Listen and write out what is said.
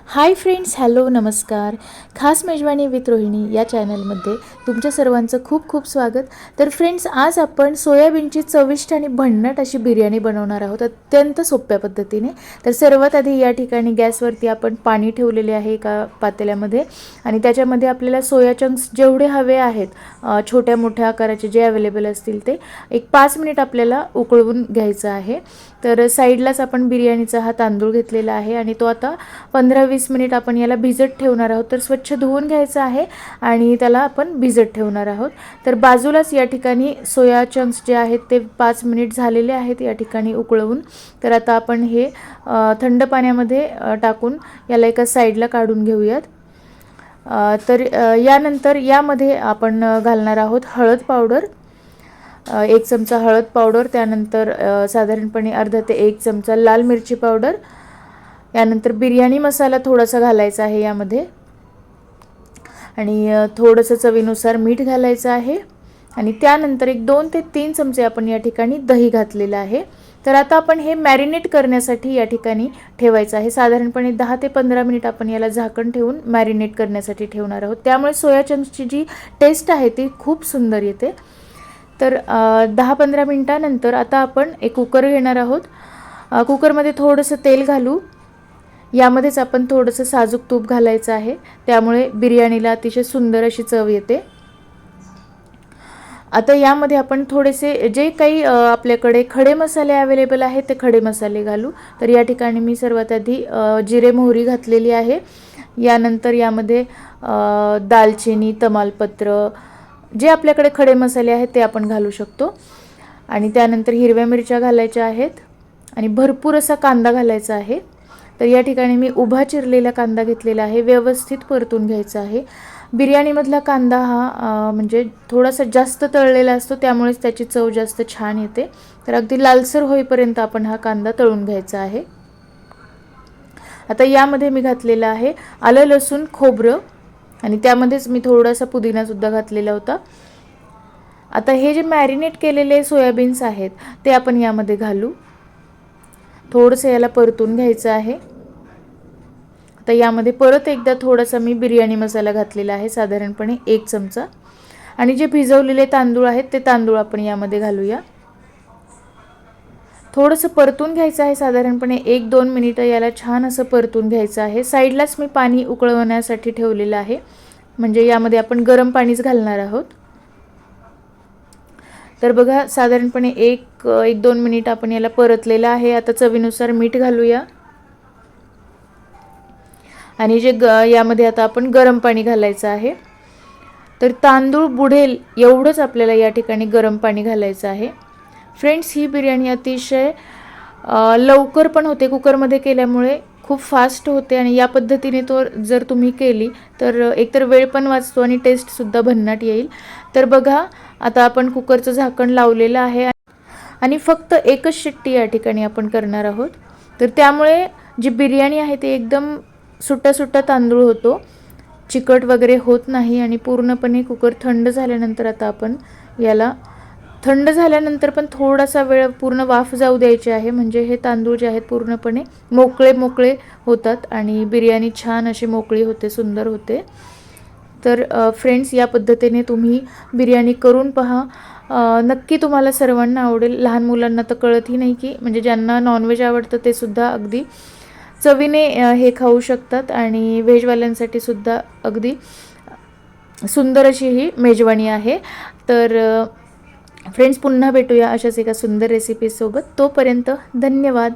Hi friends, hello, नमस्कार. खास मेजवानी विथ रोहिणी या चॅनलमध्ये तुमच्या सर्वांचं खूप खूप स्वागत. तर फ्रेंड्स, आज आपण सोयाबीनची चविष्ट आणि भन्नाट अशी बिर्याणी बनवणार आहोत अत्यंत सोप्या पद्धतीने. तर सर्वात आधी या ठिकाणी गॅसवरती आपण पाणी ठेवलेले आहे एका पातेल्यामध्ये आणि त्याच्यामध्ये आपल्याला सोया चंक्स जेवढे हवे आहेत छोट्या मोठ्या आकाराचे जे अवेलेबल असतील ते एक 5 मिनिट आपल्याला उकळवून घ्यायचं आहे. तर साईडलाच आपण बिर्याणीचा हा तांदूळ घेतलेला आहे आणि तो आता 15-20 मिनिट आपण याला भिजत ठेवणार आहोत. तर स्वच्छ धुवून घ्यायचं आहे आणि त्याला आपण भिजत ठेवणार आहोत. तर बाजूलाच या ठिकाणी सोया चंक्स जे आहेत ते 5 मिनिट झालेले आहेत या ठिकाणी उकळवून. तर आता आपण हे थंड पाण्यामध्ये टाकून याला एका साईडला काढून घेऊयात. तर यानंतर यामध्ये आपण घालणार आहोत हळद पावडर, 1 चमचा हळद पावडर, त्यानंतर साधारणपणे अर्धा ते 1 चमचा लाल मिरची पावडर, यानंतर बिर्याणी मसाला थोडासा घालायचा आहे यामध्ये आणि थोडंसं चवीनुसार मीठ घालायचं आहे आणि त्यानंतर एक 2 ते 3 चमचे आपण या ठिकाणी दही घातलेलं आहे. तर आता आपण हे मॅरिनेट करण्यासाठी या ठिकाणी ठेवायचं आहे. साधारणपणे 10 ते 15 मिनिट आपण याला झाकण ठेवून मॅरिनेट करण्यासाठी ठेवणार आहोत. त्यामुळे सोया चंक्सची जी टेस्ट आहे ती खूप सुंदर येते. तर 10-15 मिनिटानंतर आता आपण एक कुकर घेणार आहोत. कुकरमध्ये थोडंसं तेल घालू. यामध्येच आपण थोडंसं साजूक तूप घालायचं आहे, त्यामुळे बिर्याणीला अतिशय सुंदर अशी चव येते. आता यामध्ये आपण थोडेसे जे काही आपल्याकडे खडे मसाले अवेलेबल आहेत ते खडे मसाले घालू. तर या ठिकाणी मी सर्वात आधी जिरे मोहरी घातलेली आहे. यानंतर यामध्ये दालचिनी, तमालपत्र, जे आपल्याकडे खडे मसाले आहेत ते आपण घालू शकतो आणि त्यानंतर हिरव्या मिरच्या घालायच्या आहेत आणि भरपूर असा कांदा घालायचा आहे. तर या ठिकाणी मी उभा चिरलेला कांदा घेतलेला आहे. व्यवस्थित परतून घ्यायचा आहे. बिर्याणीमधला कांदा हा म्हणजे थोडासा जास्त तळलेला असतो, त्यामुळेच त्याची चव जास्त छान येते. तर अगदी लालसर होईपर्यंत आपण हा कांदा तळून घ्यायचा आहे. आता यामध्ये मी घातलेलं आहे आलं, लसूण, खोबरं आणि त्यामध्येच मी थोडासा पुदिनासुद्धा घातलेला होता. आता हे जे मॅरिनेट केलेले सोयाबीन्स आहेत ते आपण यामध्ये घालू. थोडंसं याला परतून घ्यायचं आहे. आता यामध्ये परत एकदा थोडासा मी बिर्याणी मसाला घातलेला आहे, साधारणपणे 1 चमचा, आणि जे भिजवलेले तांदूळ आहेत ते तांदूळ आपण यामध्ये घालूया. थोडंसं परतून घ्यायचं आहे, साधारणपणे 1-2 मिनिटं याला छान असं परतून घ्यायचं आहे. साईडलाच मी पाणी उकळवण्यासाठी ठेवलेलं आहे, म्हणजे यामध्ये आपण गरम पाणीच घालणार आहोत. तर बघा, साधारणपणे 1-2 मिनिट आपण याला परतलेलं आहे. आता चवीनुसार मीठ घालूया आणि यामध्ये आता आपण गरम पाणी घालायचं आहे. तर तांदूळ बुडेल एवढंच आपल्याला या ठिकाणी गरम पाणी घालायचं आहे. फ्रेंड्स, ही बिर्याणी अतिशय लवकर पण होते. कुकरमध्ये केल्यामुळे खूप फास्ट होते आणि या पद्धतीने जर तुम्ही केली तर एकतर वेळ पण वाचतो आणि टेस्टसुद्धा भन्नाट येईल. तर बघा, आता आपण कुकरचं झाकण लावलेलं आहे आणि फक्त एकच शिट्टी या ठिकाणी आपण करणार आहोत. तर त्यामुळे जी बिर्याणी आहे ती एकदम सुट्टा सुट्टा तांदूळ होतो, चिकट वगैरे होत नाही आणि पूर्णपणे कुकर थंड झाल्यानंतर आता आपण याला थंड झाल्यानंतर पण थोडासा वेळ पूर्ण वाफ जाऊ द्यायची आहे, म्हणजे हे तांदूळ जे आहेत पूर्णपणे मोकळे होतात आणि बिर्याणी छान अशी मोकळी होते, सुंदर होते. तर फ्रेंड्स, या पद्धतीने तुम्ही बिर्याणी करून पहा. नक्की तुम्हाला सर्वांना आवडेल. लहान मुलांना तर कळतही नाही की, म्हणजे ज्यांना नॉनव्हेज आवडतं ते सुद्धा अगदी चवीने हे खाऊ शकतात आणि व्हेजवाल्यांसाठी सुद्धा अगदी सुंदर अशी ही मेजवानी आहे. तर फ्रेंड्स, पुन्हा भेटूया अशाच एका सुंदर रेसिपीसोबत. तोपर्यंत धन्यवाद.